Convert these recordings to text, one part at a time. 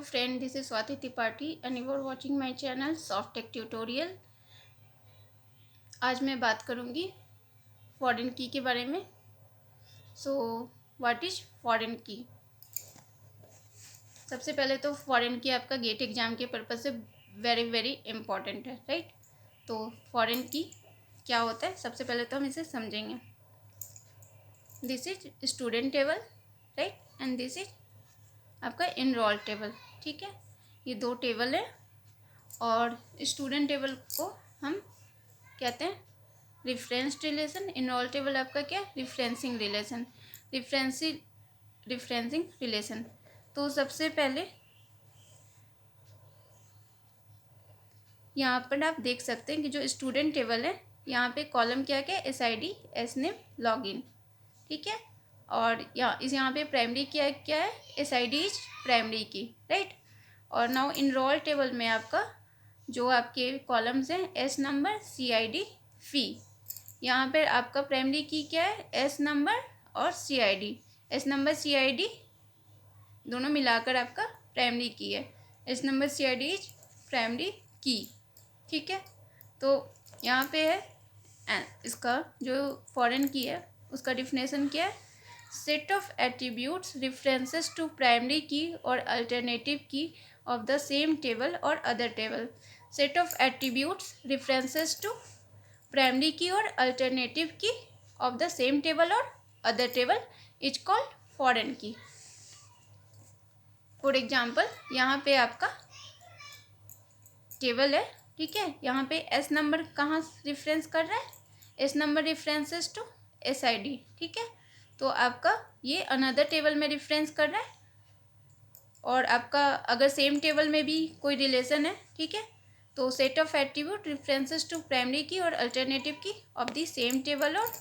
Friend, this is Swati Tripathi and you are watching my channel Soft Tech Tutorial। आज मैं बात करूँगी foreign की के बारे में। सो व्हाट इज फॉरेन की? सबसे पहले तो फॉरेन की आपका गेट एग्ज़ाम के पर्पज़ से वेरी वेरी इम्पॉर्टेंट है, राइट। तो फॉरेन की क्या होता है, सबसे पहले तो हम इसे समझेंगे। This is student table, right, and this is आपका इनरोल टेबल। ठीक है, ये दो टेबल है और स्टूडेंट टेबल को हम कहते हैं रिफरेंस रिलेशन। इनरोल टेबल आपका क्या, रिफरेंसिंग रिलेशन, रिफरेंसिंग रिलेशन। तो सबसे पहले यहाँ पर आप देख सकते हैं कि जो स्टूडेंट टेबल है, यहाँ पे कॉलम क्या क्या है, SID, SNAME, लॉगिन। ठीक है, और यहाँ पे प्राइमरी क्या क्या है, SID इज प्राइमरी की, राइट। और नाउ इनरोल टेबल में आपका जो आपके कॉलम्स हैं, S नंबर, CID, फी। यहाँ पर आपका प्राइमरी की क्या है, S नंबर और CID। S नंबर CID दोनों मिलाकर आपका प्राइमरी की है। S number CID is primary की। ठीक है, तो यहाँ पे है इसका जो फॉरेन की है उसका डिफिनेशन क्या है, set of attributes references to primary key और alternative key of the same table और other table. Set of attributes references to primary key और alternative key of the same table और other table is called foreign key. For example, यहाँ पे आपका table है, ठीक है, यहाँ पे S नंबर कहाँ रिफरेंस कर रहा है, S नंबर रिफरेंसेस टू SID। ठीक है, तो आपका ये अनदर टेबल में रिफरेंस कर रहा है। और आपका अगर सेम टेबल में भी कोई रिलेशन है, ठीक है, तो set of attribute references to primary key और alternative key of the same table और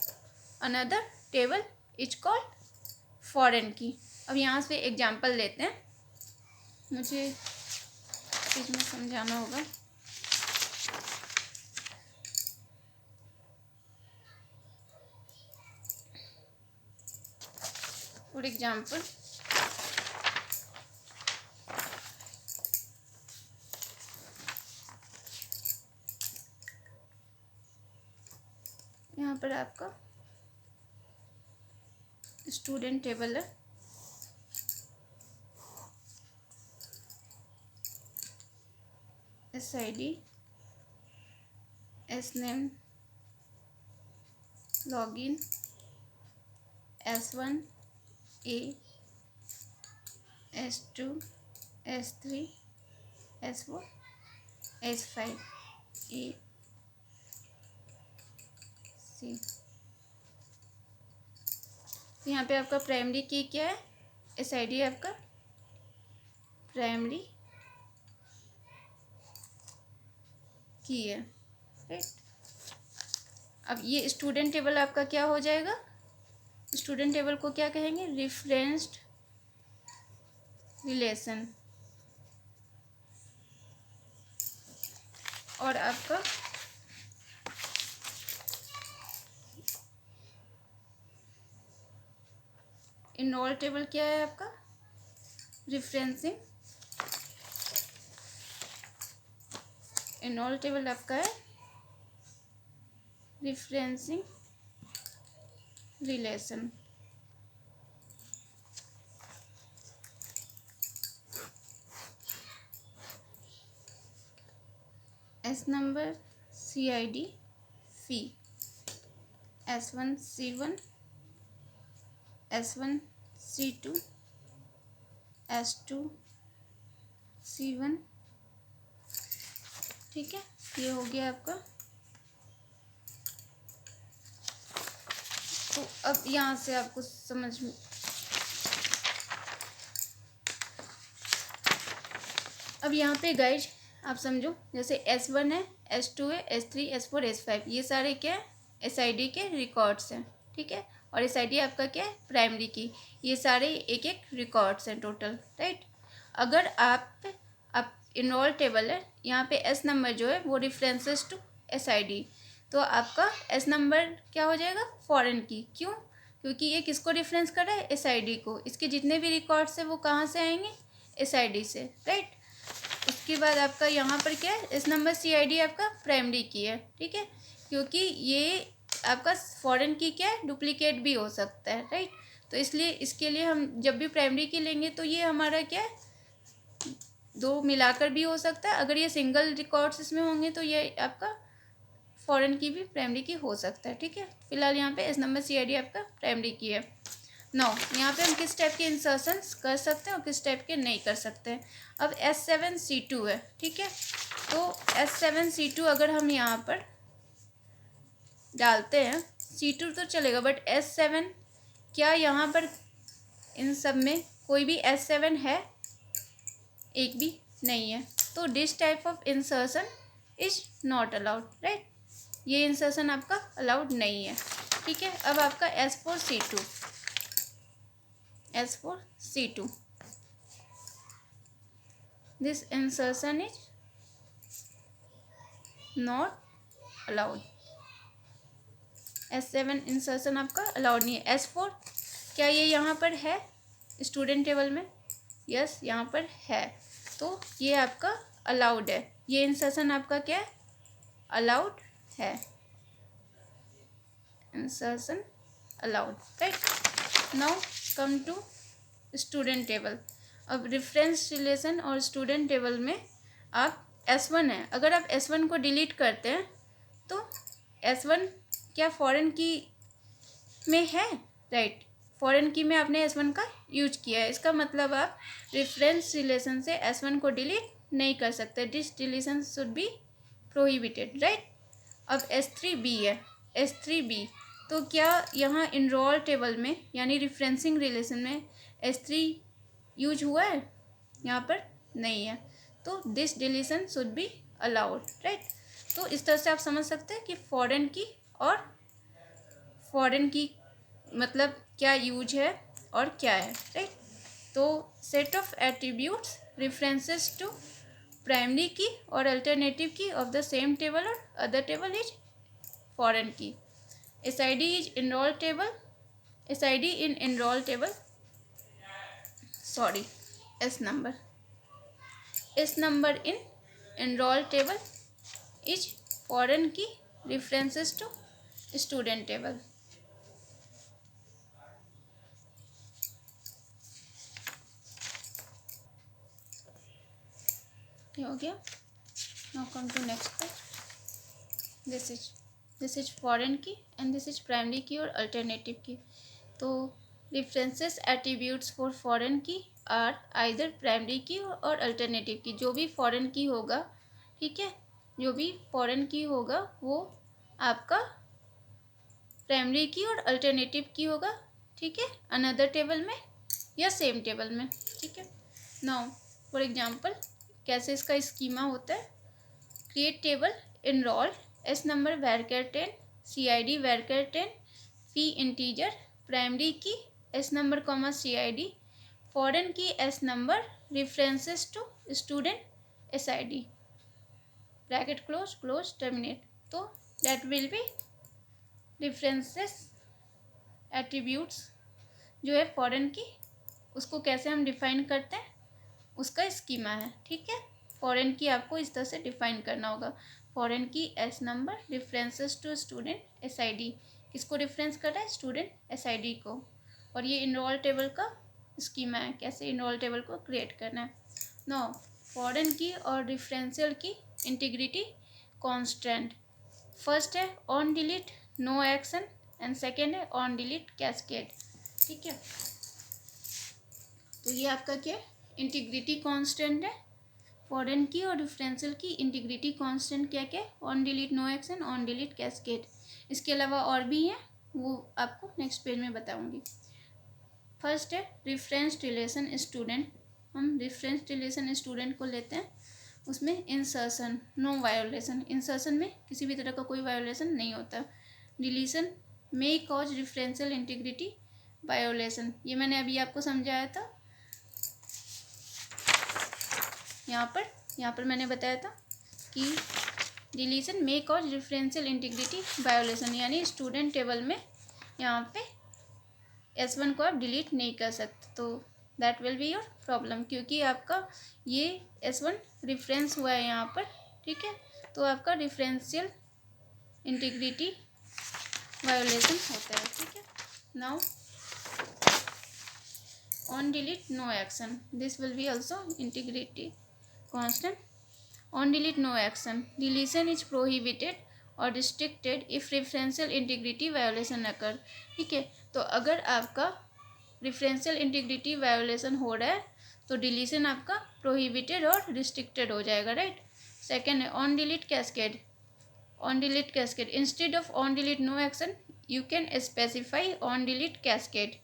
another table is called foreign key. अब यहाँ से एग्जांपल लेते हैं, मुझे इसमें समझाना होगा। फॉर एग्जांपल, यहाँ पर आपका स्टूडेंट टेबल है, SID, SNAME, login, S1, A, S2, S3, S4, S5, A, C। तो यहाँ पे आपका प्राइमरी की क्या है, SID आपका प्राइमरी की है, राइट। अब ये स्टूडेंट टेबल आपका क्या हो जाएगा, स्टूडेंट टेबल को क्या कहेंगे, रिफरेंस्ड रिलेशन। और आपका इनरोल टेबल क्या है, आपका रिफरेंसिंग। इनरोल टेबल आपका है referencing relation. S number CID फी, S1 C1, S1 C2, S2 C1। ठीक है, ये हो गया आपका। तो अब यहाँ से आपको समझ में, अब यहाँ पे गाइज आप समझो, जैसे S1 है, S2 है, S3, S4, S5, ये सारे क्या है, SID के रिकॉर्ड्स हैं। ठीक है, और SID आपका क्या है, प्राइमरी की। ये सारे एक एक रिकॉर्ड्स हैं टोटल, राइट। अगर आप इनरोल टेबल है, यहाँ पे S नंबर जो है वो रिफरेंसेस टू SID, तो आपका S नंबर क्या हो जाएगा, फॉरेन की। क्यों, क्योंकि ये किसको रेफरेंस कर रहा है, SID को। इसके जितने भी रिकॉर्ड्स हैं वो कहाँ से आएंगे, SID से, राइट। उसके बाद आपका यहाँ पर क्या है, एस नंबर CID आपका प्राइमरी की है, ठीक है, क्योंकि ये आपका फॉरेन की क्या है, डुप्लीकेट भी हो सकता है, राइट। तो इसलिए इसके लिए हम जब भी प्राइमरी की लेंगे तो ये हमारा क्या है, दो मिलाकर भी हो सकता है। अगर ये सिंगल रिकॉर्ड्स इसमें होंगे तो ये आपका फॉरेन की भी प्राइमरी की हो सकता है, ठीक है। फिलहाल यहाँ पे एस नंबर CID आपका प्राइमरी की है। नौ, यहाँ पे हम किस टाइप के इंसर्शंस कर सकते हैं और किस टाइप के नहीं कर सकते हैं। अब S7C2 है, ठीक है। तो S7C2 अगर हम यहाँ पर डालते हैं, C2 तो चलेगा, बट S7, क्या यहाँ पर इन सब में कोई भी S7 है? एक भी नहीं है। तो this type of insertion is not allowed, right. ये इंसर्शन आपका अलाउड नहीं है, ठीक है। अब आपका S4C2, S4C2, this insertion is not allowed. S7 insertion आपका अलाउड नहीं है। S4, क्या ये यहाँ पर है स्टूडेंट टेबल में? यस, यहाँ पर है, तो ये आपका अलाउड है। ये इंसर्शन आपका क्या है, अलाउड है, insertion allowed, right. Now come to student table. अब रेफरेंस रिलेशन और स्टूडेंट टेबल में आप S1 है, अगर आप S1 को डिलीट करते हैं तो S1 क्या फॉरेन की में है, राइट। फॉरेन की में आपने S1 का यूज किया है, इसका मतलब आप रेफरेंस रिलेशन से S1 को डिलीट नहीं कर सकते। This deletion should be prohibited, right. अब S3B है, S3B, तो क्या यहाँ इनरोल टेबल में यानी रिफरेंसिंग रिलेशन में S3 यूज हुआ है? यहाँ पर नहीं है, तो this deletion should be allowed, right. तो इस तरह से आप समझ सकते हैं कि फॉरेन की और फॉरेन की मतलब क्या यूज है और क्या है, राइट। तो set of attributes references to primary key और alternative key of the same table और other table is foreign key. SID is enrol table, SID in enrol table, sorry, S number in enrol table is foreign key references to student table. ये हो गया। Now come to next page. This is foreign key and this is primary key और alternative key. तो references attributes for foreign की are either primary key और alternative की। जो भी फॉरेन की होगा, ठीक है, जो भी फॉरेन की होगा वो आपका प्राइमरी की और अल्टरनेटिव की होगा, ठीक है, अनदर टेबल में या सेम टेबल में, ठीक है। नाउ फॉर एग्जांपल कैसे इसका स्कीमा होता है। Create table enroll S number varchar 10, CID varchar 10, fee integer, primary key S number comma CID, foreign key S number, references to student SID, bracket close close terminate. तो that will be references attributes जो है foreign की, उसको कैसे हम define करते हैं, उसका स्कीमा है, ठीक है। फॉरेन की आपको इस तरह से डिफाइन करना होगा। Foreign key S number, references to student SID, किसको रेफरेंस कर रहा है, स्टूडेंट SID को। और ये इनरोल टेबल का स्कीमा है, कैसे इनरोल टेबल को क्रिएट करना है। नो, फॉरेन की और referential key integrity constant. First है on delete no action and second है ऑन डिलीट कैस्केड, ठीक है। तो ये आपका क्या है, इंटीग्रिटी कांस्टेंट है। फॉरेन की और रेफरेंशियल की इंटीग्रिटी कांस्टेंट क्या क्या है, on delete no action, on delete cascade. इसके अलावा और भी हैं, वो आपको नेक्स्ट पेज में बताऊंगी। फर्स्ट है रेफरेंस रिलेशन स्टूडेंट। हम रेफरेंस रिलेशन स्टूडेंट को लेते हैं, उसमें इंसर्शन नो वायोलेशन, इंसर्शन में किसी भी तरह का कोई वायोलेशन नहीं होता। Deletion may cause referential integrity violation, ये मैंने अभी आपको समझाया था। यहाँ पर मैंने बताया था कि deletion may cause referential integrity violation, यानी स्टूडेंट टेबल में यहाँ पे S1 को आप डिलीट नहीं कर सकते। तो that will be your problem, क्योंकि आपका ये S1 रेफरेंस हुआ है यहाँ पर, ठीक है। तो आपका रेफरेंशियल इंटीग्रिटी वायोलेशन होता है, ठीक है। Now on delete no action, this will be also integrity constant. On delete no action, deletion is prohibited और restricted if referential integrity violation occur, ठीक है। तो अगर आपका रेफरेंशियल इंटीग्रिटी वायोलेशन हो रहा है तो डिलीशन आपका प्रोहिबिटेड और रिस्ट्रिक्टेड हो जाएगा, राइट। सेकेंड है on delete cascade. On delete cascade, instead of on delete no action you can specify on delete cascade,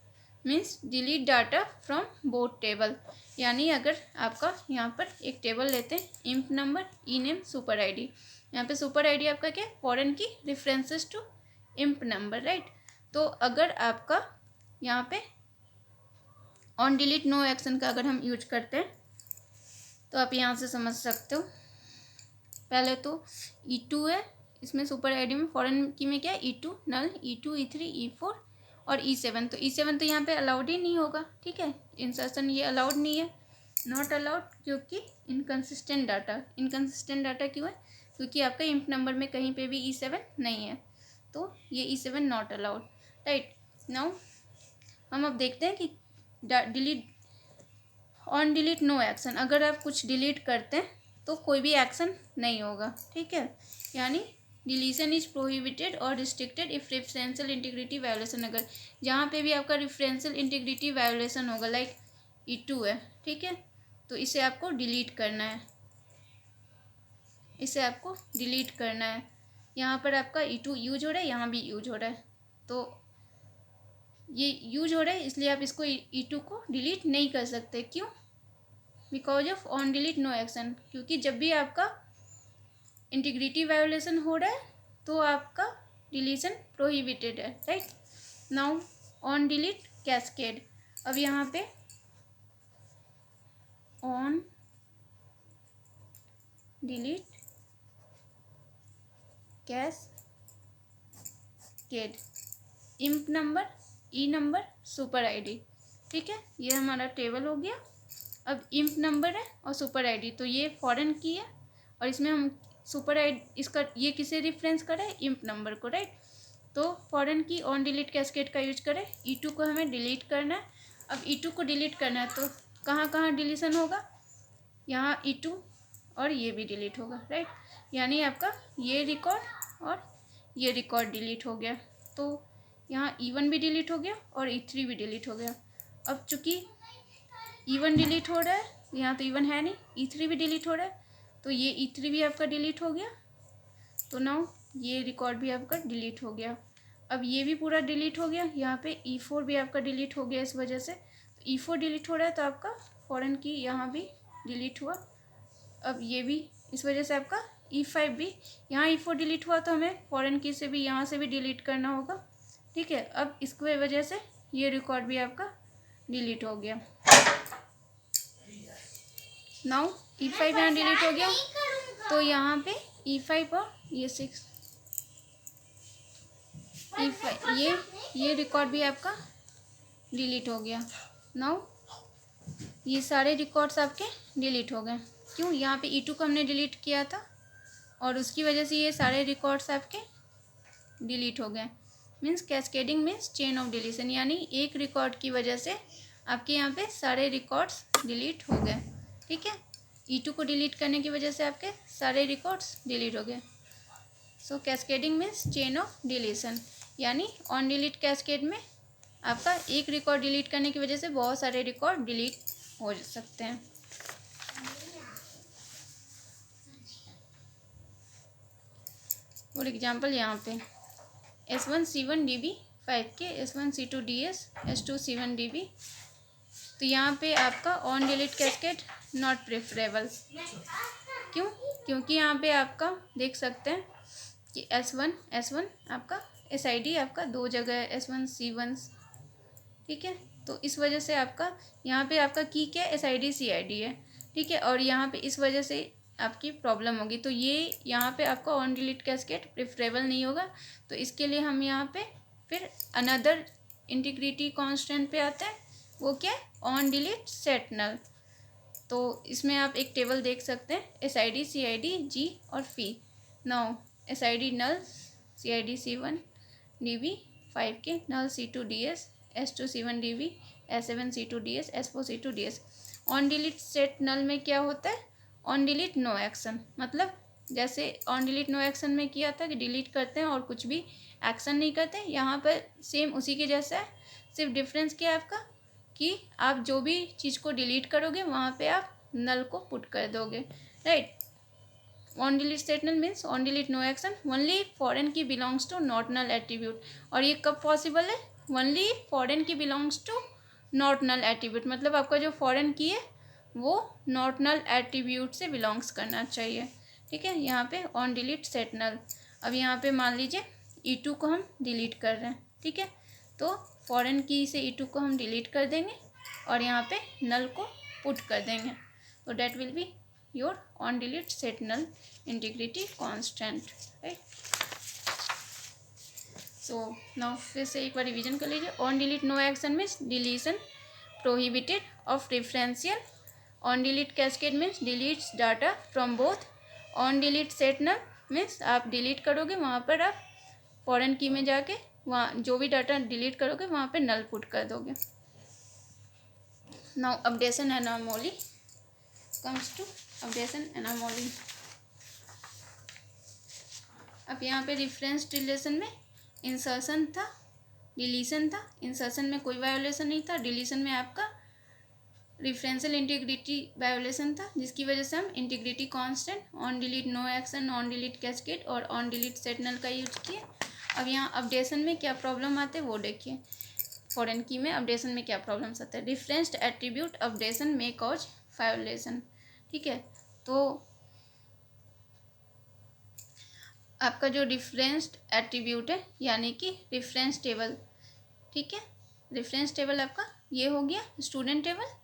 means delete data from both table. यानी अगर आपका यहाँ पर एक टेबल लेते हैं, emp number, E name, super ID. यहाँ पे सुपर आईडी आपका क्या है, foreign key references to emp number, right. तो अगर आपका यहाँ पे ऑन डिलीट नो एक्शन का अगर हम यूज करते हैं तो आप यहाँ से समझ सकते हो। पहले तो E2 है, इसमें सुपर आईडी में, फॉरेन की में क्या है, E2 नल, E2 E3 E4 और E7। तो E7 तो यहाँ पे अलाउड ही नहीं होगा, ठीक है। इंसर्शन ये अलाउड नहीं है, नॉट अलाउड, क्योंकि इनकन्सिस्टेंट डाटा। इनकन्सिस्टेंट डाटा क्यों है, क्योंकि आपका इंप नंबर में कहीं पे भी E7 नहीं है, तो ये E7 not allowed, right. Now हम अब देखते हैं कि delete on delete no action, अगर आप कुछ डिलीट करते हैं तो कोई भी एक्शन नहीं होगा, ठीक है। यानी डिलीशन इज प्रोहिबिटेड और restricted if referential integrity violation, अगर जहाँ पे भी आपका रेफरेंशियल इंटीग्रिटी वायोलेशन होगा, लाइक E2 है, ठीक है, तो इसे आपको डिलीट करना है, इसे आपको डिलीट करना है। यहाँ पर आपका E2 यूज हो रहा है, यहाँ भी यूज हो रहा है, तो ये यूज हो रहा है इसलिए आप इसको E2 को डिलीट नहीं कर सकते। क्यों, because of on delete no action, क्योंकि जब भी आपका इंटीग्रिटी वायोलेशन हो रहा है तो आपका डिलीशन प्रोहिबिटेड है, right. Now on delete cascade, अब यहाँ पे on delete cascade, emp number, E number, super ID, ठीक है। ये हमारा टेबल हो गया। अब इंप नंबर है और सुपर आईडी, तो ये फॉरेन की है और इसमें हम सुपर आईडी, इसका ये किसे रेफरेंस करें, इंप नंबर को, राइट। तो फॉरेन की ऑन डिलीट कैस्केड का यूज करें। E2 को हमें डिलीट करना है। अब E2 को डिलीट करना है तो कहाँ कहाँ डिलीशन होगा, यहाँ E2 और ये भी डिलीट होगा, राइट। यानी आपका ये रिकॉर्ड और ये रिकॉर्ड डिलीट हो गया, तो यहाँ E1 भी डिलीट हो गया और E3 भी डिलीट हो गया। अब चूँकि E1 डिलीट हो रहा है, यहाँ तो E1 है नहीं, E3 भी डिलीट हो रहा है, तो ये E3 भी आपका डिलीट हो गया, तो नाउ ये रिकॉर्ड भी आपका डिलीट हो गया। अब ये भी पूरा डिलीट हो गया, यहाँ पे E4 भी आपका डिलीट हो गया इस वजह से। तो E4 डिलीट हो रहा है तो आपका फॉरेन की यहाँ भी डिलीट हुआ। अब ये भी इस वजह से आपका E5 भी, यहाँ E4 डिलीट हुआ तो हमें फॉरेन की से भी यहाँ से भी डिलीट करना होगा, ठीक है। अब इसकी वजह से ये रिकॉर्ड भी आपका डिलीट हो गया। नाउ E5 यहाँ डिलीट हो गया, तो यहाँ पे E5 और ये 6 E5 ये रिकॉर्ड भी आपका डिलीट हो गया। नाउ ये सारे रिकॉर्ड्स आपके डिलीट हो गए। क्यों, यहाँ पे E2 को हमने डिलीट किया था और उसकी वजह से ये सारे रिकॉर्ड्स आपके डिलीट हो गए। Means cascading means chain of deletion, यानी एक रिकॉर्ड की वजह से आपके यहाँ पे सारे रिकॉर्ड्स डिलीट हो गए, ठीक है। E2 को डिलीट करने की वजह से आपके सारे रिकॉर्ड्स डिलीट हो गए। So cascading means chain of deletion, यानी ऑन डिलीट कैस्केड में आपका एक रिकॉर्ड डिलीट करने की वजह से बहुत सारे रिकॉर्ड डिलीट हो सकते हैं। फॉर एग्जांपल यहाँ पे S1 C1 DB 5K, S1 C2 DS, S2 C1 DB, तो यहाँ पे आपका on delete cascade not preferable. क्यों, क्योंकि यहाँ पे आपका देख सकते हैं कि S1 आपका SID आपका दो जगह है, S1 C1, ठीक है। तो इस वजह से आपका यहाँ पे आपका की क्या है, SID CID है, ठीक है। और यहाँ पे इस वजह से आपकी प्रॉब्लम होगी, तो ये यहाँ पे आपका ऑन डिलीट कैस्केड प्रेफरेबल नहीं होगा। तो इसके लिए हम यहाँ पे फिर अनदर इंटीग्रिटी कांस्टेंट पे आते हैं, वो क्या है, ऑन डिलीट सेट नल। तो इसमें आप एक टेबल देख सकते हैं, SID CID G और फी। नाउ SID नल CID C1 DB 5 के नल C2 DS S2 C1 DB S7 C2 DS S4 C2 DS। On delete set null में क्या होता है, ऑन डिलीट नो एक्शन, मतलब जैसे ऑन डिलीट नो एक्शन में किया था कि डिलीट करते हैं और कुछ भी एक्शन नहीं करते, यहाँ पर सेम उसी के जैसा है। सिर्फ डिफरेंस क्या है आपका कि आप जो भी चीज़ को डिलीट करोगे वहाँ पे आप नल को पुट कर दोगे, right. On delete set null means on delete no action only foreign key belongs to not null attribute. और ये कब पॉसिबल है, only foreign key belongs to not null attribute, मतलब आपका जो फॉरेन की है वो नॉट नल एट्रीब्यूट से बिलोंग्स करना चाहिए, ठीक है। यहाँ पे ऑन डिलीट सेट नल। अब यहाँ पे मान लीजिए E2 को हम डिलीट कर रहे हैं, ठीक है, तो फॉरेन की से E2 को हम डिलीट कर देंगे और यहाँ पे नल को पुट कर देंगे, तो that will be your on delete set null integrity constant, right. So now फिर से एक बार रिवीजन कर लीजिए। On delete no action means deletion prohibited of referential. On delete cascade means deletes data from both. On delete set null means आप delete करोगे वहाँ पर आप फॉरेन की में जाके वहाँ जो भी डाटा डिलीट करोगे वहाँ पे नल पुट कर दोगे। Now updation anomaly comes to updation anomaly. अब यहाँ पे रिफरेंस रिलेशन में इंसर्शन था, डिलीशन था। इंसर्शन में कोई वायोलेशन नहीं था, डिलीशन में आपका रिफरेंशियल इंटीग्रिटी वायोलेशन था, जिसकी वजह से हम integrity constant, on delete no action, on delete cascade और ऑन डिलीट सेट नल का यूज किए। अब यहाँ अपडेशन में क्या प्रॉब्लम आते हैं वो देखिए। फॉरेन की में अपडेशन में क्या प्रॉब्लम्स आते हैं। डिफरेंस्ड एट्रीब्यूट अपडेशन में कॉज वायोलेशन, ठीक है। तो आपका जो डिफरेंस्ड एट्रीब्यूट है यानी कि रेफरेंस टेबल, ठीक है, रेफरेंस टेबल आपका ये हो गया स्टूडेंट टेबल,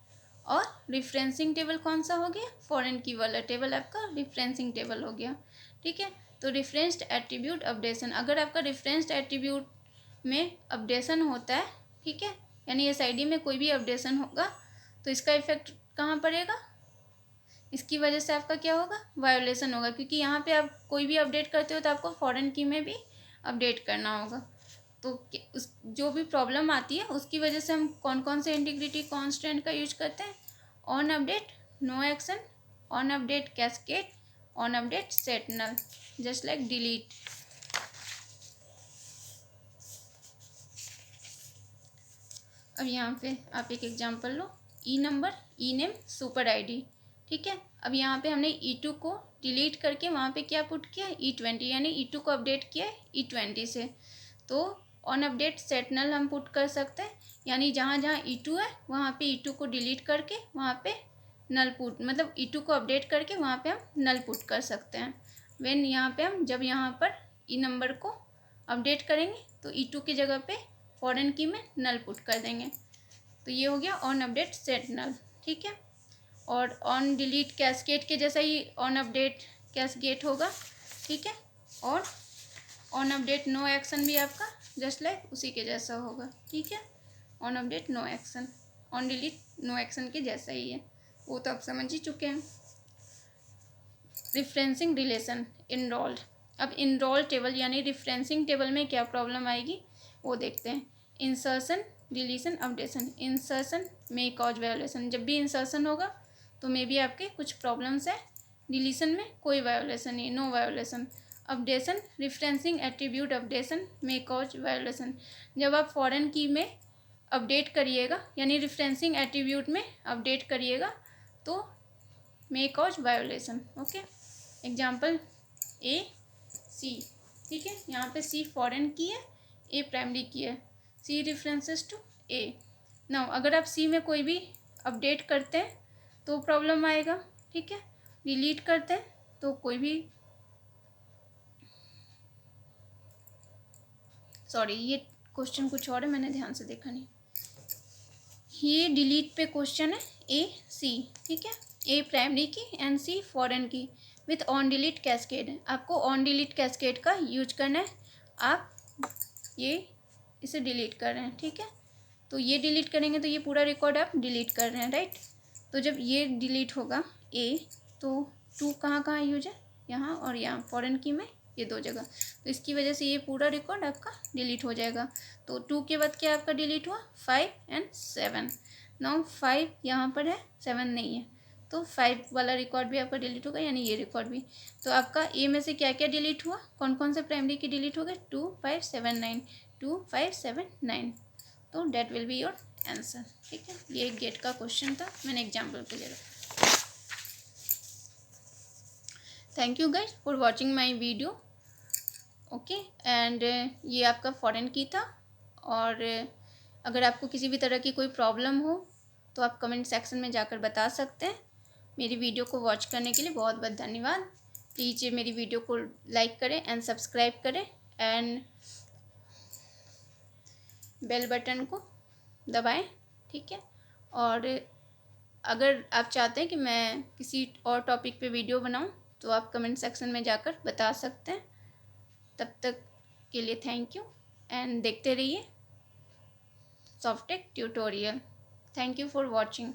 और रिफरेंसिंग टेबल कौन सा हो गया, फॉरेन की वाला टेबल आपका रिफरेंसिंग टेबल हो गया, ठीक है। तो रिफरेंस्ड एट्रीब्यूट अपडेशन, अगर आपका रिफरेंस्ड एट्रीब्यूट में अपडेशन होता है, ठीक है, यानी SID में कोई भी अपडेशन होगा तो इसका इफेक्ट कहाँ पड़ेगा, इसकी वजह से आपका क्या होगा, वायोलेशन होगा, क्योंकि यहाँ पे आप कोई भी अपडेट करते हो तो आपको फॉरेन की में भी अपडेट करना होगा। तो उस जो भी प्रॉब्लम आती है उसकी वजह से हम कौन कौन से इंटीग्रिटी कांस्टेंट का यूज करते हैं, on update no action, on update cascade, on update set null, just like delete. अब यहाँ पे आप एक एग्जांपल लो, E number E name super ID, ठीक है। अब यहाँ पे हमने E2 को डिलीट करके वहाँ पे क्या पुट किया, E20, यानी E2 को अपडेट किया E20 से। तो ऑन अपडेट सेट नल हम पुट कर सकते हैं, यानी जहाँ जहाँ E2 है वहाँ पे E2 को डिलीट करके वहाँ पे नल पुट, मतलब E2 को अपडेट करके वहाँ पे हम नल पुट कर सकते हैं। व्हेन यहाँ पे हम जब यहाँ पर ई नंबर को अपडेट करेंगे तो E2 की जगह पे फॉरेन की में नल पुट कर देंगे। तो ये हो गया ऑन अपडेट सेट नल, ठीक है। और ऑन डिलीट कैस्केड के जैसा ही ऑन अपडेट कैस्केड होगा, ठीक है। और ऑन अपडेट नो एक्शन भी आपका जस्ट लाइक उसी के जैसा होगा, ठीक है। On update no action, on delete no action के जैसा ही है, वो तो आप समझ ही चुके हैं। Referencing relation enrolled. अब इनरोल्ड टेबल यानी रिफरेंसिंग टेबल में क्या प्रॉब्लम आएगी वो देखते हैं। Insertion deletion updation. इंसर्शन में कॉज वायोलेशन, जब भी इंसर्शन होगा तो मे भी आपके कुछ प्रॉब्लम्स है। डिलीशन में कोई वायोलेशन नहीं, no violation. Updation referencing attribute updation में कॉज वायोलेशन, जब आप फॉरेन की में अपडेट करिएगा यानी रिफरेंसिंग एट्रीब्यूट में अपडेट करिएगा तो may cause violation, okay. Example C, ठीक है, यहाँ पे C फॉरेन की है, A प्राइमरी की है, C references to A। Now अगर आप C में कोई भी अपडेट करते हैं तो प्रॉब्लम आएगा, ठीक है। डिलीट करते हैं तो कोई भी, सॉरी ये क्वेश्चन कुछ और है, मैंने ध्यान से देखा नहीं। ये डिलीट पे क्वेश्चन है AC, ठीक है, A प्राइमरी की एंड C फॉरेन की विथ ऑन डिलीट कैस्केड। आपको ऑन डिलीट कैस्केड का यूज करना है, आप ये इसे डिलीट कर रहे हैं, ठीक है। तो ये डिलीट करेंगे तो ये पूरा रिकॉर्ड आप डिलीट कर रहे हैं, राइट। तो जब ये डिलीट होगा ए, तो 2 कहाँ कहाँ यूज है, यहाँ और यहाँ फॉरेन की में, ये 2 जगह। तो इसकी वजह से ये पूरा रिकॉर्ड आपका डिलीट हो जाएगा। तो 2 के बाद क्या आपका डिलीट हुआ, 5 एंड 7। नाउ 5 यहाँ पर है, 7 नहीं है, तो 5 वाला रिकॉर्ड भी आपका डिलीट होगा, यानी ये रिकॉर्ड भी। तो आपका ए में से क्या क्या डिलीट हुआ, कौन कौन से प्राइमरी की डिलीट हो गए, 2 5 7 9, 2 5 7 9। तो that will be your answer, ठीक है। ये एक गेट का क्वेश्चन था, मैंने एग्जाम्पल के लिए रखा। Thank you guys for watching my video, okay. And ये आपका फॉरेन की था। और अगर आपको किसी भी तरह की कोई प्रॉब्लम हो तो आप कमेंट सेक्शन में जाकर बता सकते हैं। मेरी वीडियो को वॉच करने के लिए बहुत बहुत धन्यवाद। प्लीज़ मेरी वीडियो को लाइक करें एंड सब्सक्राइब करें एंड बेल बटन को दबाएं, ठीक है। और अगर आप चाहते हैं कि मैं किसी और टॉपिक पे वीडियो बनाऊं तो आप कमेंट सेक्शन में जाकर बता सकते हैं। तब तक के लिए थैंक यू एंड देखते रहिए Softech tutorial. Thank you for watching.